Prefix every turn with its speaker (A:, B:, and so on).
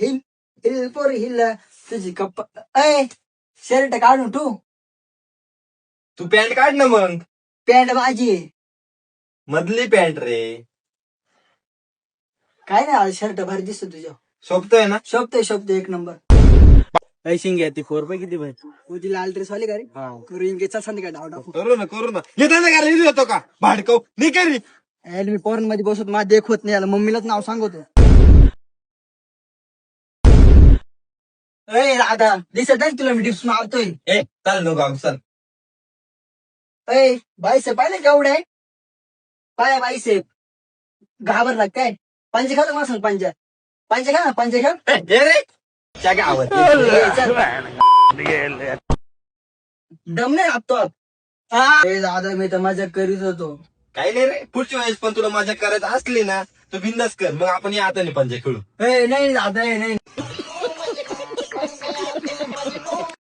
A: Hill hill पोर hill तुझी अय शर्ट काढून
B: तू पॅन्ट काढ ना मग.
A: पॅन्ट माझी आहे.
B: मधली पॅन्ट रे.
A: काय नाही शर्ट भारी दिसतो तुझ्या.
B: शोभतोय ना.
A: शोभतोय एक नंबर.
C: शिंग्या ती 4 रुपये किती पाहिजे?
A: तुझी लाल ड्रेस वाली का रे करू इंग्लिशचा संध्याकाळी डाव टाकू.
B: करू ना येताना का रे होतो का भाडकव नाही का रे.
A: यायला मी पोरांमध्ये बसत माझं देख होत नाही याला मम्मीलाच नाव सांगतो. अय राधा दिसत नाही तुला मी टिप्स मारतोय.
B: ए चाल नो गाव चल.
A: अय बाईसेप पाहिले केवढे आहे पाय बाईसेप घाबरला काय पंजे खा मला सांग पंजे खा ना पंजे खा.
B: ए रे त्या गावात
A: दम नाही लागतो. दादा मी तर मजा करीत होतो.
B: काही नाही रे पुढच्या वेळेस पण तुला मजा करायचं असली ना तर बिंदास कर मग आपण या हाताने पंजे खेळू.
A: नाही दादा नाही